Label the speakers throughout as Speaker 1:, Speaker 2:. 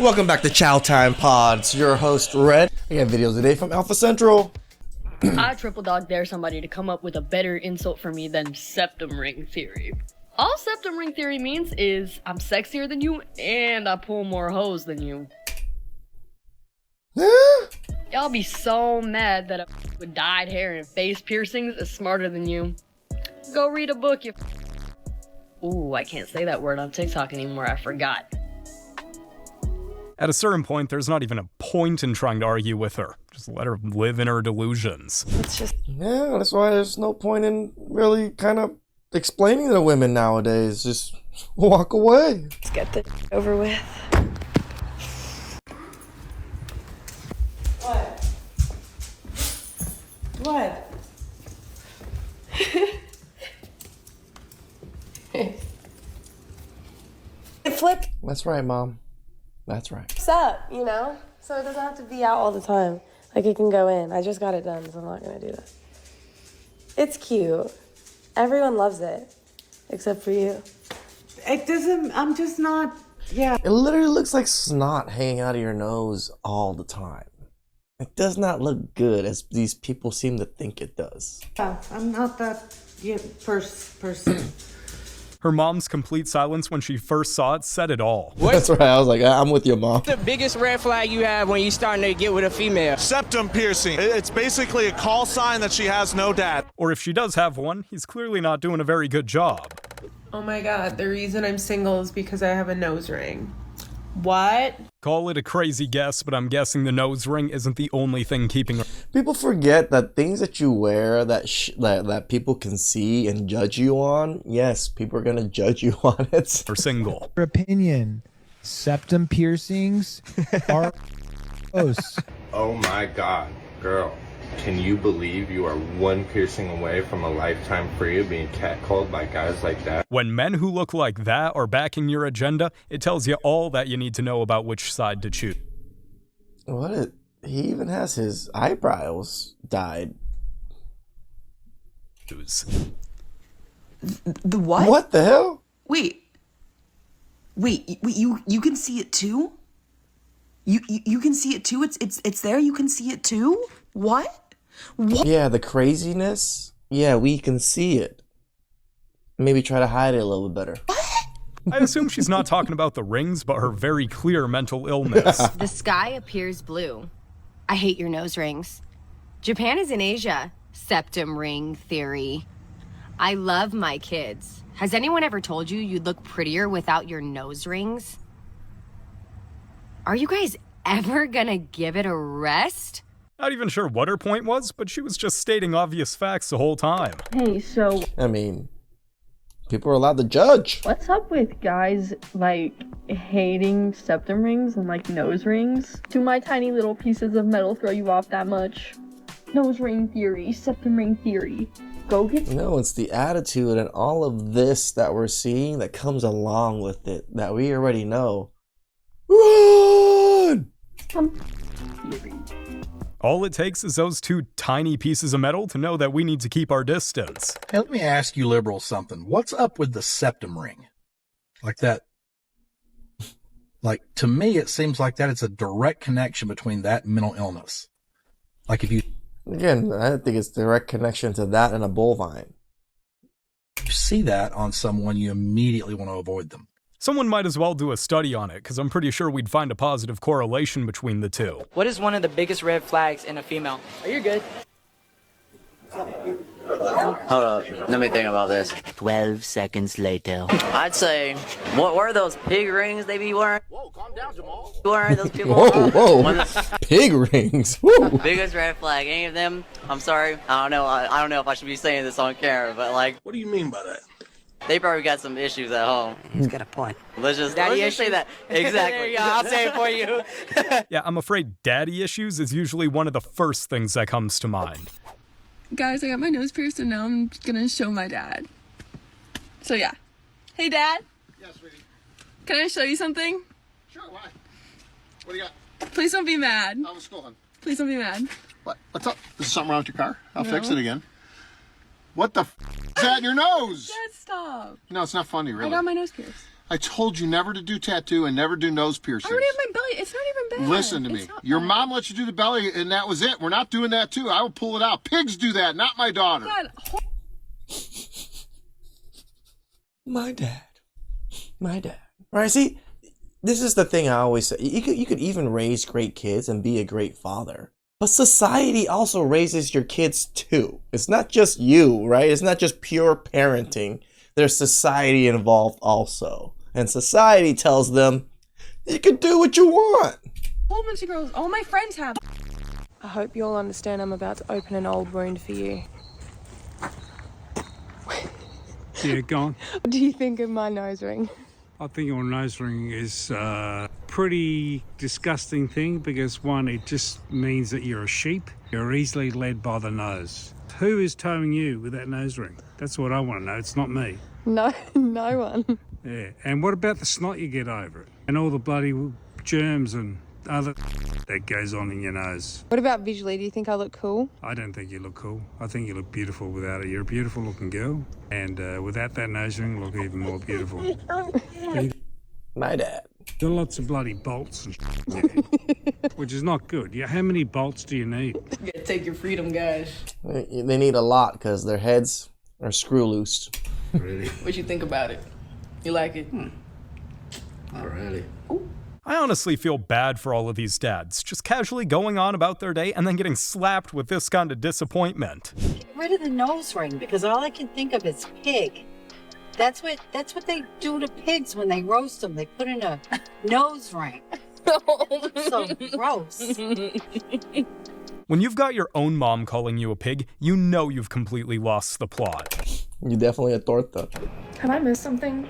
Speaker 1: Welcome back to Chow Time Pods. Your host, Red. I got videos today from Alpha Central.
Speaker 2: I triple dog dare somebody to come up with a better insult for me than septum ring theory. All septum ring theory means is I'm sexier than you and I pull more hoes than you. Y'all be so mad that a with dyed hair and face piercings is smarter than you. Go read a book, you. Ooh, I can't say that word on TikTok anymore, I forgot.
Speaker 3: At a certain point, there's not even a point in trying to argue with her. Just let her live in her delusions.
Speaker 2: It's just...
Speaker 1: Yeah, that's why there's no point in really kind of explaining to women nowadays. Just walk away.
Speaker 2: Let's get this over with.
Speaker 4: What? It flipped
Speaker 1: That's right, Mom. That's right.
Speaker 4: up, you know? So it doesn't have to be out all the time. Like, it can go in. I just got it done, so I'm not gonna do that. It's cute. Everyone loves it. Except for you.
Speaker 5: It doesn't, I'm just not, yeah.
Speaker 1: It literally looks like snot hanging out of your nose all the time. It does not look good as these people seem to think it does.
Speaker 5: I'm not that person.
Speaker 3: Her mom's complete silence when she first saw it said it all.
Speaker 1: That's right. I was like, I'm with your mom.
Speaker 6: The biggest red flag you have when you starting to get with a female?
Speaker 7: Septum piercing. It's basically a call sign that she has no dad.
Speaker 3: Or if she does have one, he's clearly not doing a very good job.
Speaker 5: Oh my god, the reason I'm single is because I have a nose ring. What?
Speaker 3: Call it a crazy guess, but I'm guessing the nose ring isn't the only thing keeping her.
Speaker 1: People forget that things that you wear that people can see and judge you on, yes, people are gonna judge you on it.
Speaker 3: Or single.
Speaker 8: Your opinion, septum piercings are gross.
Speaker 9: Oh my god, girl. Can you believe you are one piercing away from a lifetime free of being catcalled by guys like that?
Speaker 3: When men who look like that are backing your agenda, it tells you all that you need to know about which side to choose.
Speaker 1: He even has his eyebrows dyed.
Speaker 10: The what?
Speaker 1: What the hell?
Speaker 10: Wait, you can see it too? You can see it too? It's there, you can see it too? What?
Speaker 1: Yeah, the craziness. Yeah, we can see it. Maybe try to hide it a little bit better.
Speaker 3: I assume she's not talking about the rings, but her very clear mental illness.
Speaker 11: The sky appears blue. I hate your nose rings. Japan is in Asia. Septum ring theory. I love my kids. Has anyone ever told you you'd look prettier without your nose rings? Are you guys ever gonna give it a rest?
Speaker 3: Not even sure what her point was, but she was just stating obvious facts the whole time.
Speaker 2: Hey, so...
Speaker 1: I mean, people are allowed to judge.
Speaker 2: what's up with guys, like, hating septum rings and, like, nose rings? Do my tiny little pieces of metal throw you off that much? Nose ring theory, septum ring theory. Go get...
Speaker 1: No, it's the attitude and all of this that we're seeing that comes along with it that we already know. Run!
Speaker 2: Theory.
Speaker 3: All it takes is those two tiny pieces of metal to know that we need to keep our distance.
Speaker 12: Hey, let me ask you liberals something. What's up with the septum ring? Like that, like, to me, it seems like that it's a direct connection between that and mental illness. Like if you...
Speaker 1: Again, I think it's direct connection to that and a bovine.
Speaker 12: you see that on someone, you immediately want to avoid them.
Speaker 3: Someone might as well do a study on it, because I'm pretty sure we'd find a positive correlation between the two.
Speaker 6: What is one of the biggest red flags in a female?
Speaker 2: Oh, you're good.
Speaker 13: Hold up, let me think about this. 12 seconds later. I'd say, what were those pig rings they be wearing? Whoa, calm down, Jamal. Wearing those people?
Speaker 1: Whoa, pig rings. Woo.
Speaker 13: Biggest red flag, any of them? I'm sorry, I don't know if I should be saying this on camera, but like...
Speaker 12: What do you mean by that?
Speaker 13: They probably got some issues at home.
Speaker 6: He's got a point.
Speaker 13: Let's just say that. Exactly.
Speaker 6: There you go, I'll say it for you.
Speaker 3: Yeah, I'm afraid daddy issues is usually one of the first things that comes to mind.
Speaker 14: Guys, I got my nose pierced and now I'm gonna show my dad. So yeah. Hey Dad?
Speaker 15: Yeah, sweetie.
Speaker 14: Can I show you something?
Speaker 15: Sure, why? What do you got?
Speaker 14: Please don't be mad.
Speaker 15: How was school, hon?
Speaker 14: Please don't be mad.
Speaker 15: What? What's up? Is something wrong with your car? I'll
Speaker 14: No.
Speaker 15: fix it again. What the f is that in your nose?
Speaker 14: Dad, stop.
Speaker 15: No, it's not funny, really.
Speaker 14: I got my nose pierced.
Speaker 15: I told you never to do tattoo and never do nose
Speaker 14: I
Speaker 15: piercings.
Speaker 14: already have my belly. It's not even bad.
Speaker 15: Listen to me. Your mom let you do the belly and that was it. We're not doing that too. I will pull it out. Pigs do that, not my daughter.
Speaker 14: God,
Speaker 1: My dad. Right, see, this is the thing I always say. You could even raise great kids and be a great father. But society also raises your kids too. It's not just you, right? It's not just pure parenting. There's society involved also. And society tells them, you can do what you want.
Speaker 14: a whole bunch of girls. All my friends have.
Speaker 4: I hope you'll understand I'm about to open an old wound for you.
Speaker 16: Yeah, go on.
Speaker 4: What do you think of my nose ring?
Speaker 16: I think your nose ring is a pretty disgusting thing because, one, it just means that you're a sheep. You're easily led by the nose. Who is towing you with that nose ring? That's what I want to know. It's not me.
Speaker 4: No one.
Speaker 16: Yeah. And what about the snot you get over it? And all the bloody germs and other that goes on in your nose.
Speaker 4: What about visually? Do you think I look cool?
Speaker 16: I don't think you look cool. I think you look beautiful without it. You're a beautiful looking girl. And without that nose ring, look even more beautiful.
Speaker 1: My dad.
Speaker 16: There are lots of bloody bolts and shit, which is not good. Yeah, how many bolts do you need?
Speaker 6: You gotta take your freedom, guys.
Speaker 1: They need a lot because their heads are screw loose.
Speaker 16: Really?
Speaker 6: What you think about it? You like it?
Speaker 16: Not really.
Speaker 3: I honestly feel bad for all of these dads, just casually going on about their day and then getting slapped with this kind of disappointment.
Speaker 17: Get rid of the nose ring because all I can think of is pig. That's what they do to pigs when they roast them. They put in a nose ring. So gross.
Speaker 3: When you've got your own mom calling you a pig, you know you've completely lost the plot.
Speaker 1: You definitely a torta.
Speaker 2: Have I missed something?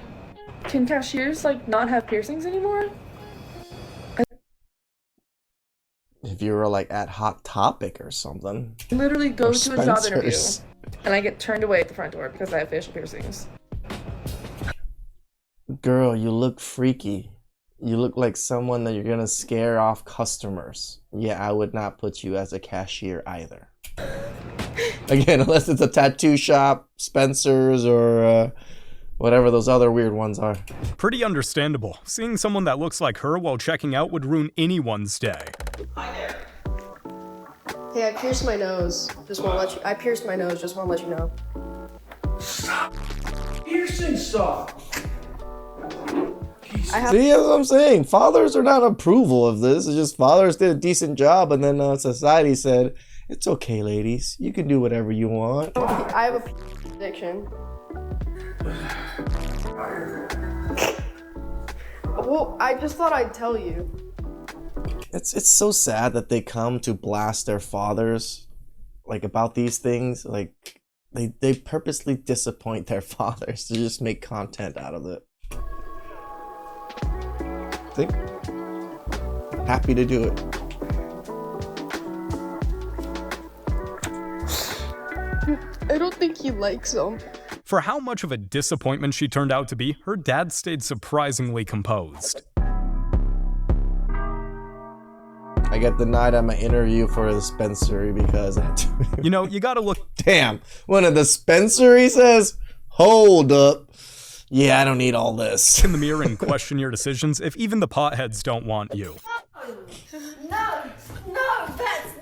Speaker 2: Can cashiers not have piercings anymore?
Speaker 1: If you were at Hot Topic or something.
Speaker 2: I literally go
Speaker 1: Or
Speaker 2: to a job interview
Speaker 1: Spencer's.
Speaker 2: and I get turned away at the front door because I have facial piercings.
Speaker 1: Girl, you look freaky. You look like someone that you're gonna scare off customers. Yeah, I would not put you as a cashier either. Again, unless it's a tattoo shop, Spencer's, or whatever those other weird ones are.
Speaker 3: Pretty understandable. Seeing someone that looks like her while checking out would ruin anyone's day.
Speaker 18: Hey, I pierced my nose. I pierced my nose. Just want to let you know.
Speaker 19: Stop piercing stuff.
Speaker 1: See, that's what I'm saying. Fathers are not approval of this. It's just fathers did a decent job, and then society said, it's okay, ladies. You can do whatever you want.
Speaker 18: I have a addiction. Well, I just thought I'd tell you.
Speaker 1: It's so sad that they come to blast their fathers about these things. They purposely disappoint their fathers to just make content out of it. See? Happy to do it.
Speaker 18: I don't think he likes them.
Speaker 3: For how much of a disappointment she turned out to be, her dad stayed surprisingly composed.
Speaker 1: I got denied at my interview for the dispensary because I had to.
Speaker 3: You know, you gotta look.
Speaker 1: Damn, when a dispensary says, hold up. Yeah, I don't need all this.
Speaker 3: In the mirror and question your decisions if even the potheads don't want you.
Speaker 20: No, that's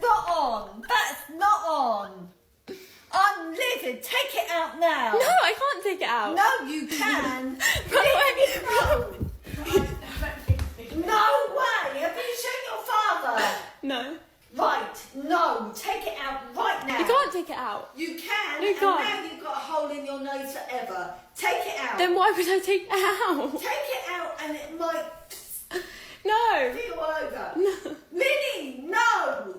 Speaker 20: not on. That's not on. I'm livid. Take it out now.
Speaker 14: No, I can't take it out.
Speaker 20: No, you can.
Speaker 14: Run away.
Speaker 20: No way. Have you seen your father?
Speaker 14: No.
Speaker 20: Right. No. Take it out right now.
Speaker 14: You can't take it out.
Speaker 20: You can.
Speaker 14: No, you can't.
Speaker 20: And now you've got a hole in your nose forever. Take it out.
Speaker 14: Then why would I take it out?
Speaker 20: Take it out and it might
Speaker 14: No.
Speaker 20: feel all over.
Speaker 14: No.
Speaker 20: Minnie, no.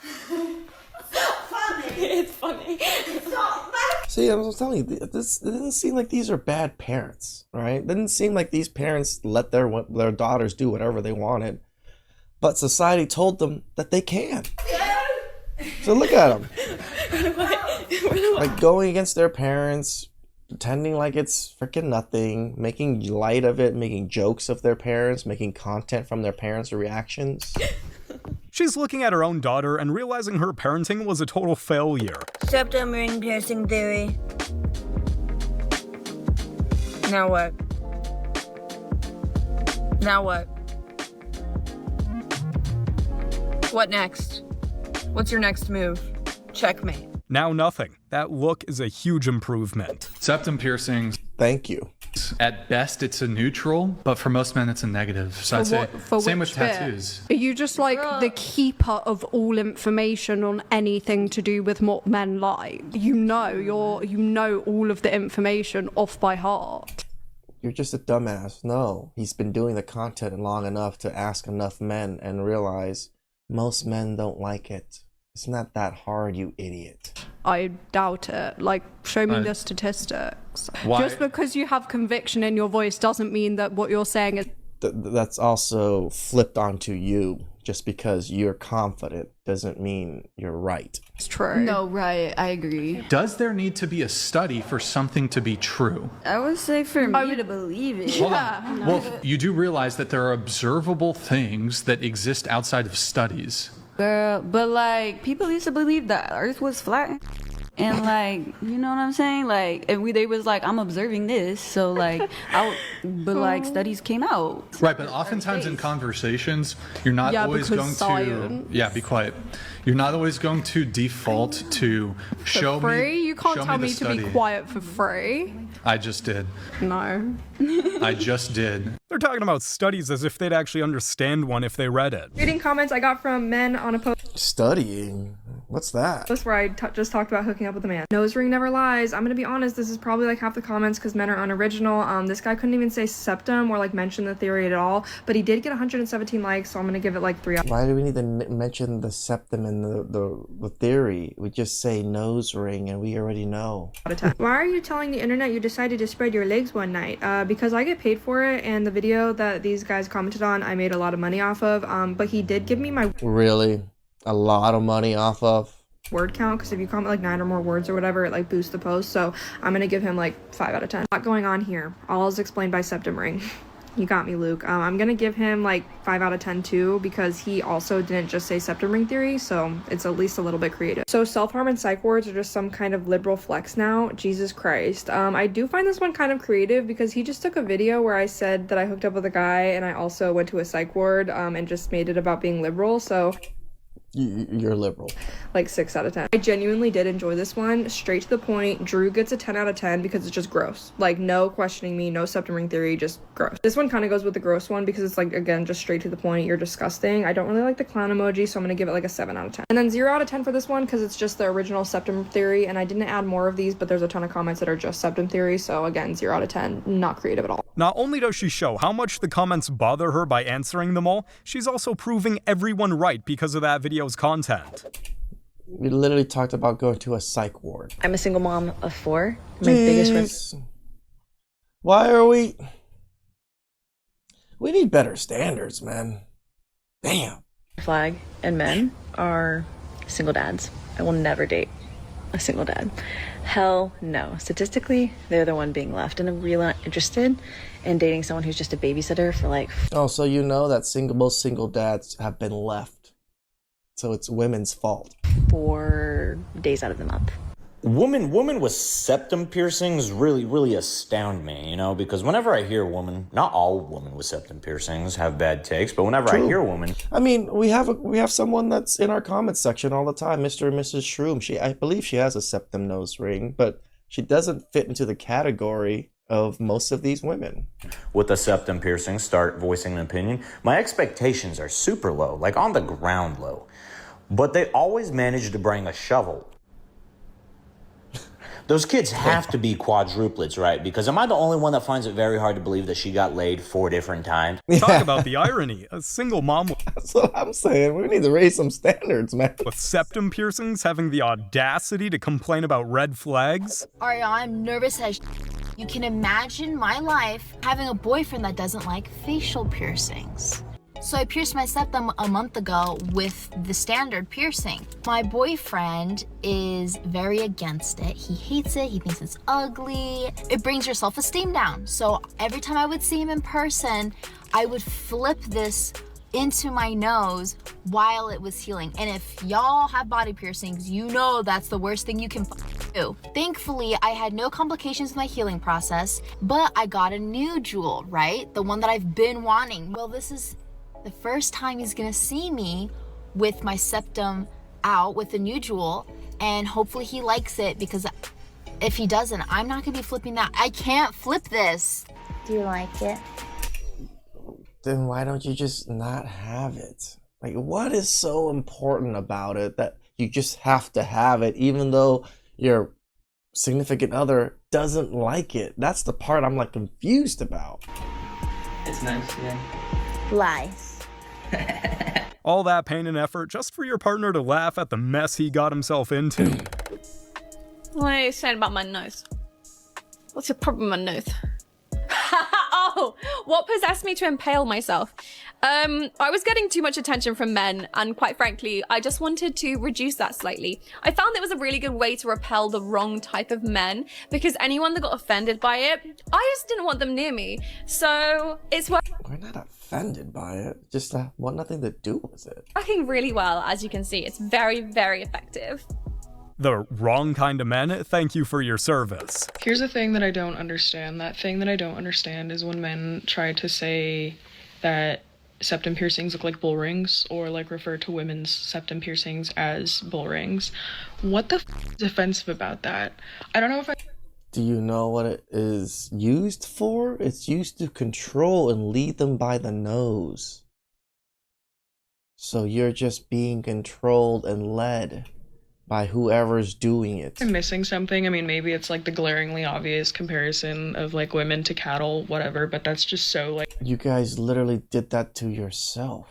Speaker 20: It's not funny.
Speaker 14: It's funny.
Speaker 20: It's not funny.
Speaker 1: See, I was telling you, this it doesn't seem like these are bad parents, right? It doesn't seem like these parents let their daughters do whatever they wanted. But society told them that they can. So look at them. Going against their parents, pretending like it's freaking nothing, making light of it, making jokes of their parents, making content from their parents' reactions.
Speaker 3: She's looking at her own daughter and realizing her parenting was a total failure.
Speaker 21: Septum ring piercing theory. Now what? Now what? What next? What's your next move? Checkmate.
Speaker 3: Now nothing. That look is a huge improvement.
Speaker 22: Septum piercings.
Speaker 1: Thank you.
Speaker 22: At best, it's a neutral, but for most men, it's a negative. So I'd say same with
Speaker 23: which bit?
Speaker 22: tattoos.
Speaker 23: Are you just like the keeper of all information on anything to do with what men like? You know all of the information off by heart.
Speaker 1: You're just a dumbass. No, he's been doing the content long enough to ask enough men and realize most men don't like it. It's not that hard, you idiot.
Speaker 23: I doubt it. Like, show me the statistics.
Speaker 22: Why?
Speaker 23: Just because you have conviction in your voice doesn't mean that what you're saying is...
Speaker 1: That's also flipped onto you. Just because you're confident doesn't mean you're right.
Speaker 23: It's true.
Speaker 24: No, right. I agree.
Speaker 22: Does there need to be a study for something to be true?
Speaker 24: I would say for me to believe it.
Speaker 22: Hold on. Well, you do realize that there are observable things that exist outside of studies.
Speaker 24: Girl, but like people used to believe the Earth was flat, and like you know what I'm saying. Like, and they was like, I'm observing this, so like, but like studies came out.
Speaker 22: Right, but oftentimes in conversations, you're not always going to. Yeah, be quiet. You're not always going to default to show
Speaker 23: for free?
Speaker 22: me.
Speaker 23: You can't tell me to
Speaker 22: study.
Speaker 23: be quiet for free.
Speaker 22: I just did.
Speaker 23: No.
Speaker 22: I just did.
Speaker 3: They're talking about studies as if they'd actually understand one if they read it.
Speaker 25: Reading comments I got from men on a post.
Speaker 1: Studying? What's that?
Speaker 25: That's where I just talked about hooking up with a man. Nose ring never lies. I'm gonna be honest, this is probably like half the comments because men are unoriginal. This guy couldn't even say septum or like mention the theory at all, but he did get 117 likes, so I'm gonna give it like 3 out.
Speaker 1: Why do we need to mention the septum and the theory? We just say nose ring and we already know.
Speaker 25: Why are you telling the internet you decided to spread your legs one night? Because I get paid for it, and the video that these guys commented on, I made a lot of money off of. But he did give me my
Speaker 1: Really? A lot of money off of?
Speaker 25: Word count, because if you comment like 9 or more words or whatever, it like boosts the post. So I'm gonna give him like 5 out of 10. A lot going on here. All is explained by septum ring. You got me, Luke. I'm gonna give him like 5 out of 10 too, because he also didn't just say septum ring theory, so it's at least a little bit creative. So self-harm and psych wards are just some kind of liberal flex now. Jesus Christ. I do find this one kind of creative because he just took a video where I said that I hooked up with a guy and I also went to a psych ward and just made it about being liberal. So
Speaker 1: you're liberal.
Speaker 25: Like 6 out of 10. I genuinely did enjoy this one. Straight to the point. Drew gets a 10 out of 10 because it's just gross. Like no questioning me, no septum ring theory, just gross. This one kind of goes with the gross one because it's like, again, just straight to the point. You're disgusting. I don't really like the clown emoji, so I'm gonna give it like a 7 out of 10. And then 0 out of 10 for this one because it's just the original septum theory, and I didn't add more of these, but there's a ton of comments that are just septum theory, so again, 0 out of 10. Not creative at all.
Speaker 3: Not only does she show how much the comments bother her by answering them all, she's also proving everyone right because of that video's content.
Speaker 1: We literally talked about going to a psych ward.
Speaker 26: I'm a single mom of 4. My biggest risk.
Speaker 1: Why are we need better standards, man. Damn.
Speaker 26: Flag and men are single dads. I will never date a single dad. Hell no. Statistically, they're the one being left, and I'm really not interested in dating someone who's just a babysitter for like...
Speaker 1: Oh, so you know that most single dads have been left. So it's women's fault.
Speaker 26: 4 days out of the month.
Speaker 27: Women with septum piercings really astound me, you know, because whenever I hear a woman, not all women with septum piercings have bad takes, but whenever I hear a woman...
Speaker 1: I mean, we have someone that's in our comments section all the time, Mr. and Mrs. Shroom. I believe she has a septum nose ring, but she doesn't fit into the category of most of these women.
Speaker 27: With a septum piercing, start voicing an opinion. My expectations are super low, like on the ground low. But they always manage to bring a shovel. Those kids have to be quadruplets, right? Because am I the only one that finds it very hard to believe that she got laid 4 different times?
Speaker 3: Talk about the irony. A single mom...
Speaker 1: That's what I'm saying. We need to raise some standards, man.
Speaker 3: With septum piercings having the audacity to complain about red flags.
Speaker 28: Aria, I'm nervous as you can imagine my life having a boyfriend that doesn't like facial piercings. So I pierced my septum a month ago with the standard piercing. My boyfriend is very against it. He hates it. He thinks it's ugly. It brings your self-esteem down. So every time I would see him in person, I would flip this into my nose while it was healing. And if y'all have body piercings, you know that's the worst thing you can Thankfully, I had no complications with my healing process, but I got a new jewel, right? The one that I've been wanting. Well, this is the first time he's gonna see me with my septum out with the new jewel, and hopefully he likes it, because if he doesn't, I'm not gonna be flipping that. I can't flip this. Do you like it?
Speaker 1: Then why don't you just not have it? Like, what is so important about it that you just have to have it, even though your significant other doesn't like it? That's the part I'm like confused about.
Speaker 5: It's nice, yeah.
Speaker 28: Lies.
Speaker 3: All that pain and effort just for your partner to laugh at the mess he got himself into.
Speaker 7: What are you saying about my nose? What's your problem with my nose? Oh, what possessed me to impale myself? I was getting too much attention from men, and quite frankly, I just wanted to reduce that slightly. I found it was a really good way to repel the wrong type of men, because anyone that got offended by it, I just didn't want them near me. So it's
Speaker 1: We're not offended by it, just want nothing to do with it.
Speaker 7: working really well, as you can see. It's very, very effective.
Speaker 3: The wrong kind of men, thank you for your service.
Speaker 8: Here's a thing that I don't understand. That thing that I don't understand is when men try to say that septum piercings look like bull rings, or like refer to women's septum piercings as bull rings. What the is offensive about that? I don't know if I...
Speaker 1: Do you know what it is used for? It's used to control and lead them by the nose. So you're just being controlled and led by whoever's doing it.
Speaker 8: I'm missing something. I mean, maybe it's like the glaringly obvious comparison of like women to cattle, whatever, but that's just so like...
Speaker 1: You guys literally did that to yourself.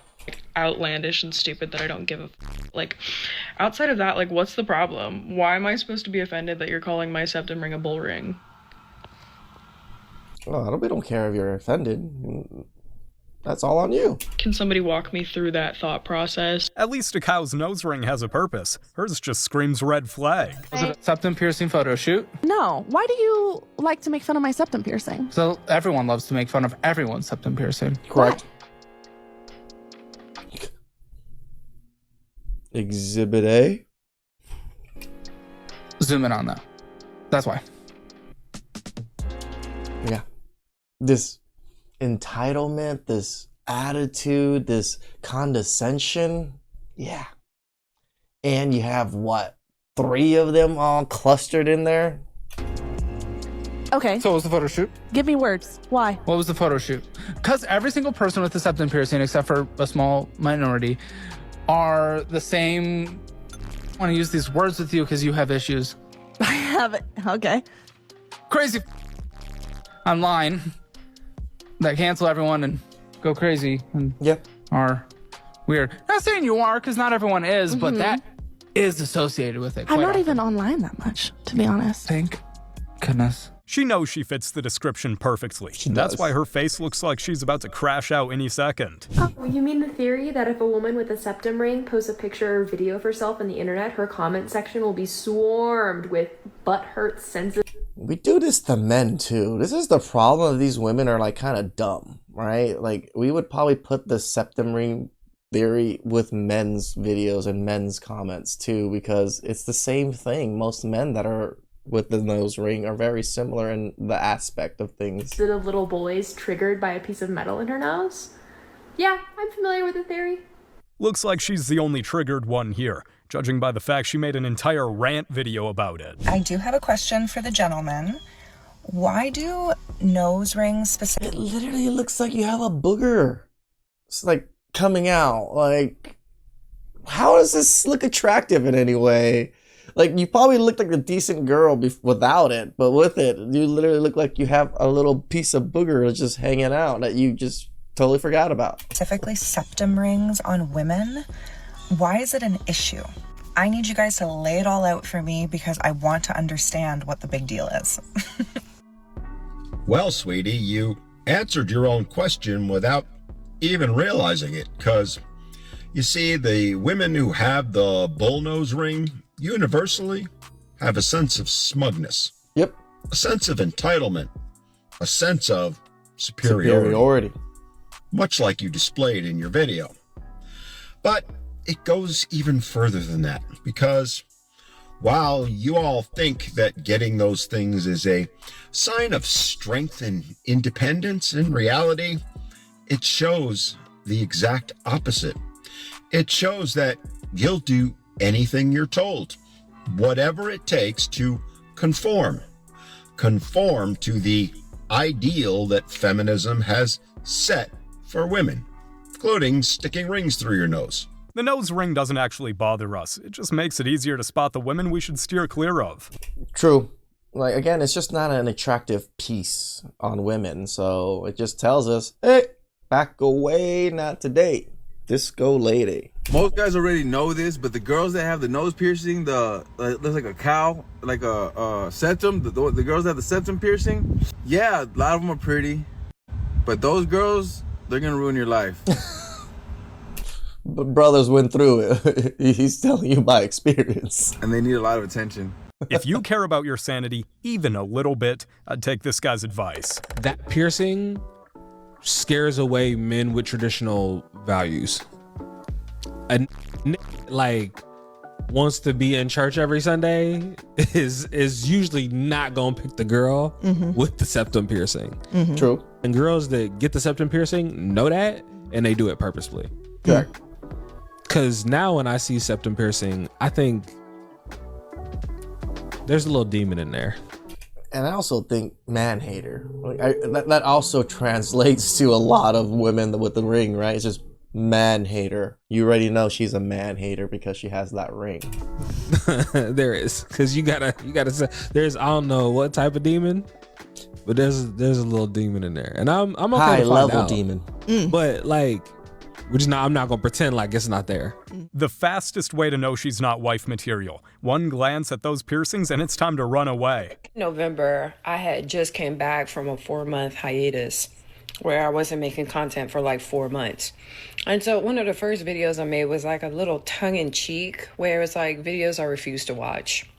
Speaker 8: Outlandish and stupid that I don't give a like. Outside of that, like, what's the problem? Why am I supposed to be offended that you're calling my septum ring a bull ring?
Speaker 1: Well, we don't care if you're offended. That's all on you.
Speaker 8: Can somebody walk me through that thought process?
Speaker 3: At least a cow's nose ring has a purpose. Hers just screams red flag.
Speaker 9: Was it a septum piercing photo shoot?
Speaker 10: No. Why do you like to make fun of my septum piercing?
Speaker 9: So everyone loves to make fun of everyone's septum piercing.
Speaker 1: Correct. Exhibit A.
Speaker 9: Zoom in on that. That's why.
Speaker 1: Yeah. This entitlement, this attitude, this condescension. Yeah. And you have what? 3 of them all clustered in there?
Speaker 10: Okay.
Speaker 9: So what was the photo shoot?
Speaker 10: Give me words. Why?
Speaker 9: What was the photo shoot? Because every single person with a septum piercing, except for a small minority, are the same. I want to use these words with you because you have issues.
Speaker 10: I have it. Okay.
Speaker 9: Crazy online that cancel everyone and go crazy and are weird. Not saying you are, because not everyone is, but that is associated with it.
Speaker 10: I'm not even online that much, to be honest.
Speaker 9: Thank goodness.
Speaker 3: She knows she fits the description perfectly. That's why her face looks like she's about to crash out any second.
Speaker 25: Oh, you mean the theory that if a woman with a septum ring posts a picture or video of herself on the internet, her comment section will be swarmed with butthurt sensitive...
Speaker 1: We do this to men too. This is the problem. These women are like kind of dumb, right? Like, we would probably put the septum ring theory with men's videos and men's comments too, because it's the same thing. Most men that are with the nose ring are very similar in the aspect of things.
Speaker 25: ...of little boys triggered by a piece of metal in her nose. Yeah, I'm familiar with the theory.
Speaker 3: Looks like she's the only triggered one here, judging by the fact she made an entire rant video about it.
Speaker 11: I do have a question for the gentleman. Why do nose rings specifically?
Speaker 1: It literally looks like you have a booger. It's like coming out. Like, how does this look attractive in any way? Like, you probably look like a decent girl without it, but with it, you literally look like you have a little piece of booger that's just hanging out that you just totally forgot about.
Speaker 11: Specifically septum rings on women. Why is it an issue? I need you guys to lay it all out for me because I want to understand what the big deal is.
Speaker 12: Well, sweetie, you answered your own question without even realizing it, because you see, the women who have the bullnose ring universally have a sense of smugness.
Speaker 1: Yep.
Speaker 12: A sense of entitlement. A sense of superiority. Much like you displayed in your video. But it goes even further than that, because While you all think that getting those things is a sign of strength and independence, in reality, it shows the exact opposite. It shows that you'll do anything you're told, whatever it takes to conform to the ideal that feminism has set for women, including sticking rings through your nose.
Speaker 3: The nose ring doesn't actually bother us. It just makes it easier to spot the women we should steer clear of.
Speaker 1: True. Like, again, it's just not an attractive piece on women, so it just tells us, hey, back away, not today. Disco lady.
Speaker 2: Most guys already know this, but the girls that have the nose piercing, looks like a cow, like a septum, the girls that have the septum piercing, yeah, a lot of them are pretty, but those girls, they're gonna ruin your life.
Speaker 1: But brothers went through it. He's telling you by experience.
Speaker 2: And they need a lot of attention.
Speaker 3: If you care about your sanity even a little bit, I'd take this guy's advice.
Speaker 4: That piercing scares away men with traditional values. A like wants to be in church every Sunday is usually not gonna pick the girl with the septum piercing.
Speaker 1: True.
Speaker 4: And girls that get the septum piercing know that, and they do it purposefully.
Speaker 1: Correct.
Speaker 4: Because now when I see septum piercing, I think there's a little demon in there.
Speaker 1: And I also think man-hater. That also translates to a lot of women with the ring, right? It's just man-hater. You already know she's a man-hater because she has that ring.
Speaker 4: There is. Because you gotta say, there's, I don't know what type of demon, but there's a little demon in there. And I'm okay
Speaker 1: high
Speaker 4: to find
Speaker 1: level
Speaker 4: out.
Speaker 1: demon.
Speaker 4: But like, I'm not gonna pretend like it's not there.
Speaker 3: The fastest way to know she's not wife material. One glance at those piercings and it's time to run away.
Speaker 6: November, I had just came back from a 4-month hiatus where I wasn't making content for like 4 months. And so one of the first videos I made was like a little tongue-in-cheek where it was like videos I refused to watch,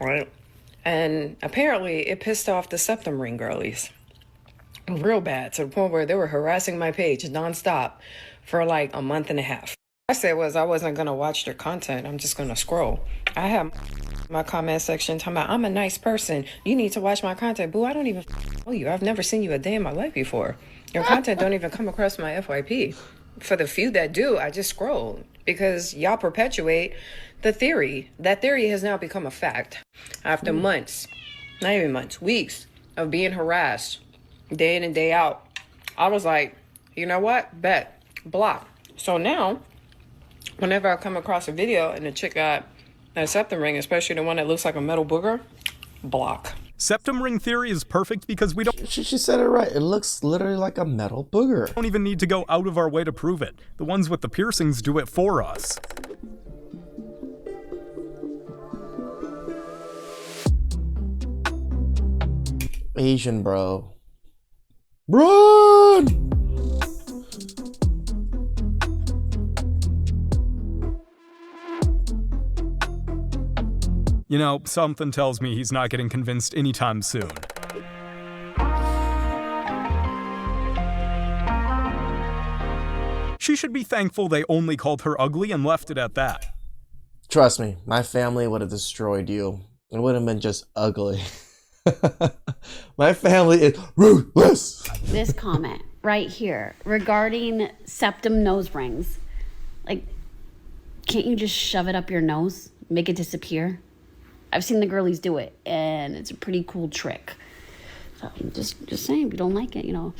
Speaker 6: right? And apparently it pissed off the septum ring girlies real bad, to the point where they were harassing my page nonstop for like a month and a half. I said I wasn't going to watch their content. I'm just going to scroll. I have my comment section talking about, I'm a nice person. You need to watch my content. Boo, I don't even know you. I've never seen you a day in my life before. Your content don't even come across my FYP. For the few that do, I just scroll because y'all perpetuate the theory. That theory has now become a fact. After months, not even months, weeks of being harassed day in and day out, I was like, you know what? Bet. Block. So now, whenever I come across a video and the chick got a septum ring, especially the one that looks like a metal booger, block.
Speaker 3: Septum ring theory is perfect because we don't...
Speaker 1: She said it right. It looks literally like a metal booger.
Speaker 3: Don't even need to go out of our way to prove it. The ones with the piercings do it for us.
Speaker 1: Asian bro. Run!
Speaker 3: You know, something tells me he's not getting convinced anytime soon. She should be thankful they only called her ugly and left it at that.
Speaker 1: Trust me, my family would have destroyed you. It would have been just ugly. My family is ruthless.
Speaker 13: This comment right here regarding septum nose rings. Like, can't you just shove it up your nose, make it disappear? I've seen the girlies do it, and it's a pretty cool trick. So just saying, if you don't like it, you know.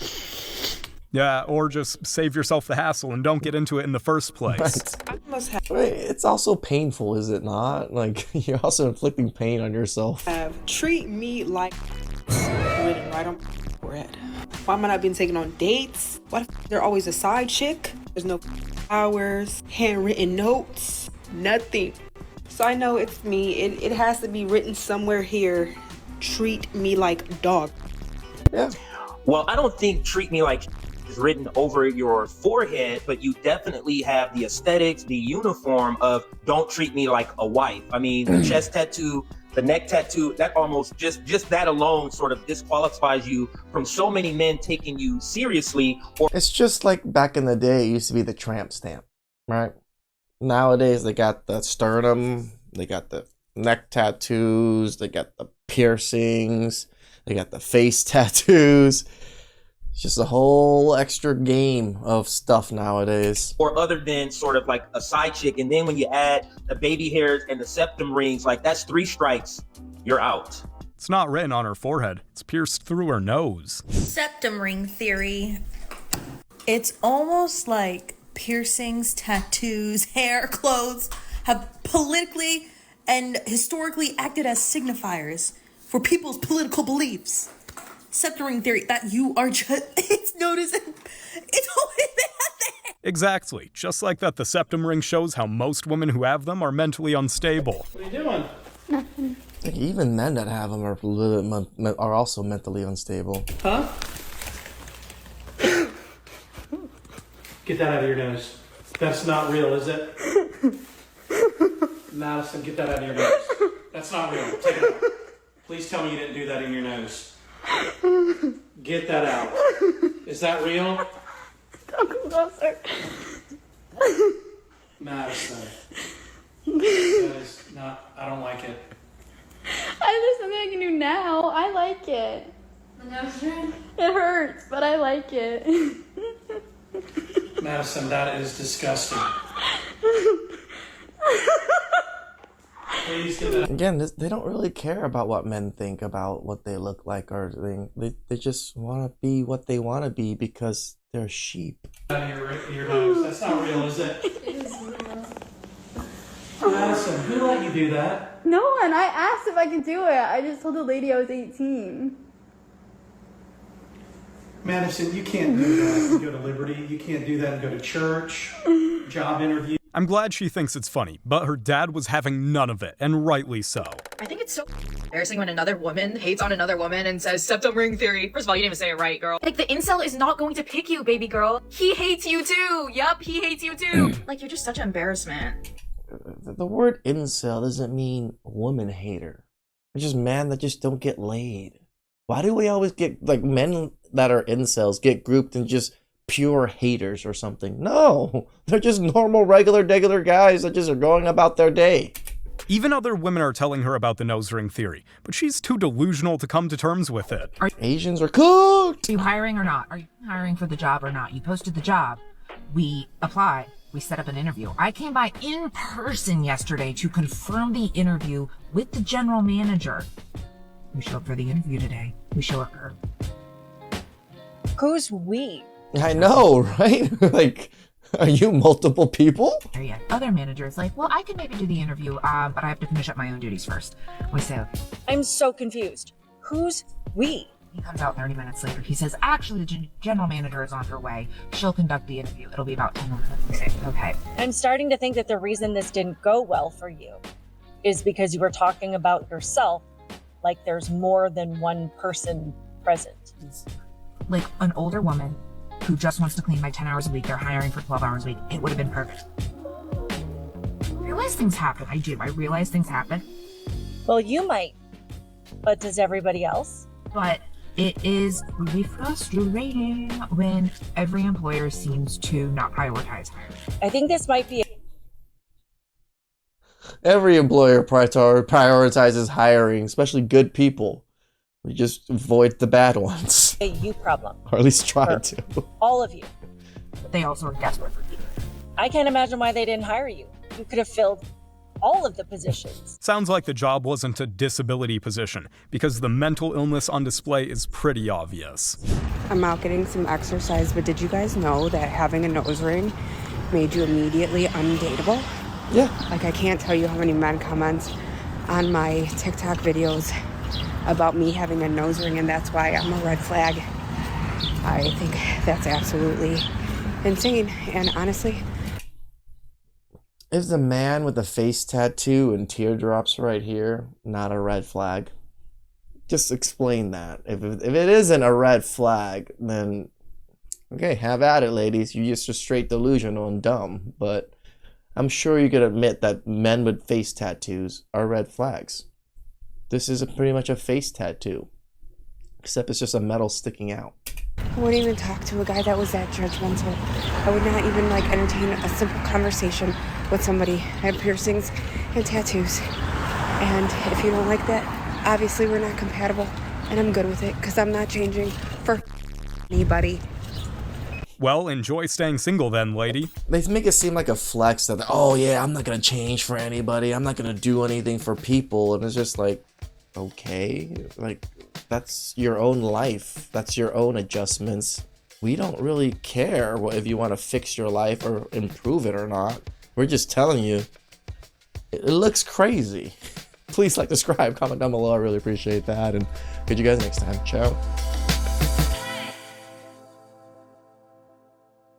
Speaker 3: Yeah, or just save yourself the hassle and don't get into it in the first place.
Speaker 1: Right. Wait, it's also painful, is it not? Like, you're also inflicting pain on yourself.
Speaker 15: Treat me like written right on my forehead. Why am I not being taken on dates? Why the they're always a side chick? There's no hours, handwritten notes, nothing. So I know it's me. It has to be written somewhere here. Treat me like dog.
Speaker 1: Yeah.
Speaker 16: Well, I don't think treat me like is written over your forehead, but you definitely have the aesthetics, the uniform of don't treat me like a wife. I mean, the chest tattoo, the neck tattoo, that almost just that alone sort of disqualifies you from so many men taking you seriously.
Speaker 1: It's just like back in the day, it used to be the tramp stamp, right? Nowadays, they got the sternum, they got the neck tattoos, they got the piercings, they got the face tattoos. It's just a whole extra game of stuff nowadays.
Speaker 16: Or other than sort of like a side chick. And then when you add the baby hairs and the septum rings, like that's 3 strikes, you're out.
Speaker 3: It's not written on her forehead. It's pierced through her nose.
Speaker 14: Septum ring theory. It's almost like piercings, tattoos, hair, clothes have politically and historically acted as signifiers for people's political beliefs. Septum ring theory, that you are just, it's noticed, it's always been.
Speaker 3: Exactly. Just like that, the septum ring shows how most women who have them are mentally unstable.
Speaker 17: What are you doing?
Speaker 10: Nothing.
Speaker 1: Even men that have them are a little bit are also mentally unstable.
Speaker 17: Huh? Get that out of your nose. That's not real, is it? Madison, get that out of your nose. That's not real. Take it out. Please tell me you didn't do that in your nose. Get that out. Is that real?
Speaker 10: Don't go closer.
Speaker 17: Madison. That is not, I don't like it.
Speaker 10: There's something I can do now. I like it.
Speaker 28: The nose ring?
Speaker 10: It hurts, but I like it.
Speaker 17: Madison, that is disgusting. Please get that.
Speaker 1: Again, they don't really care about what men think about what they look like, or they just want to be what they want to be because they're sheep.
Speaker 17: Out of your nose. That's not real, is it?
Speaker 28: It is real.
Speaker 17: Madison, who let you do that?
Speaker 10: No one. I asked if I could do it. I just told the lady I was 18.
Speaker 17: Madison, you can't do that and go to Liberty. You can't do that and go to church, job interview.
Speaker 3: I'm glad she thinks it's funny, but her dad was having none of it, and rightly so.
Speaker 18: I think it's so embarrassing when another woman hates on another woman and says septum ring theory. First of all, you didn't even say it right, girl. Like, the incel is not going to pick you, baby girl. He hates you too. Yup, he hates you too. Like, you're just such an embarrassment.
Speaker 1: The word incel doesn't mean woman hater. It's just man that just don't get laid. Why do we always get, like, men that are incels get grouped in just pure haters or something? No, they're just normal, regular guys that just are going about their day.
Speaker 3: Even other women are telling her about the nose ring theory, but she's too delusional to come to terms with it.
Speaker 1: Asians are cooked!
Speaker 19: Are you hiring or not? Are you hiring for the job or not? You posted the job. We applied. We set up an interview. I came by in person yesterday to confirm the interview with the general manager. We show up for the interview today. We show up early.
Speaker 20: Who's we?
Speaker 1: I know, right? Like, are you multiple people?
Speaker 19: Yeah. Other managers like, well, I can maybe do the interview, but I have to finish up my own duties first. We say, okay.
Speaker 20: I'm so confused. Who's we?
Speaker 19: He comes out 30 minutes later. He says, actually, the general manager is on her way. She'll conduct the interview. It'll be about 10 minutes. We say, okay.
Speaker 20: I'm starting to think that the reason this didn't go well for you is because you were talking about yourself like there's more than one person present.
Speaker 19: Like an older woman who just wants to clean my 10 hours a week. They're hiring for 12 hours a week. It would have been perfect. I realize things happen. I do. I realize things happen.
Speaker 20: Well, you might. But does everybody else?
Speaker 19: But it is really frustrating when every employer seems to not prioritize hiring.
Speaker 20: I think this might be
Speaker 1: Every employer prioritizes hiring, especially good people. We just avoid the bad ones.
Speaker 20: a you problem.
Speaker 1: Or at least try to.
Speaker 20: All of you.
Speaker 19: But they also are desperate for you.
Speaker 20: I can't imagine why they didn't hire you. You could have filled all of the positions.
Speaker 3: Sounds like the job wasn't a disability position, because the mental illness on display is pretty obvious.
Speaker 21: I'm out getting some exercise, but did you guys know that having a nose ring made you immediately undateable?
Speaker 1: Yeah.
Speaker 21: Like, I can't tell you how many men comment on my TikTok videos about me having a nose ring, and that's why I'm a red flag. I think that's absolutely insane, and honestly,
Speaker 1: is the man with the face tattoo and teardrops right here not a red flag? Just explain that. If it isn't a red flag, then okay, have at it, ladies. You're just straight delusional and dumb. But I'm sure you could admit that men with face tattoos are red flags. This is pretty much a face tattoo, except it's just a metal sticking out.
Speaker 21: I wouldn't even talk to a guy that was that judgmental. I would not even entertain a simple conversation with somebody. I have piercings and tattoos. And if you don't like that, obviously we're not compatible. And I'm good with it because I'm not changing for anybody.
Speaker 3: Well, enjoy staying single then, lady.
Speaker 1: They make it seem like a flex that, oh yeah, I'm not gonna change for anybody. I'm not gonna do anything for people. And it's just like, okay, like that's your own life. That's your own adjustments. We don't really care if you want to fix your life or improve it or not. We're just telling you, it looks crazy. Please like, subscribe, comment down below. I really appreciate that. And catch you guys next time. Ciao.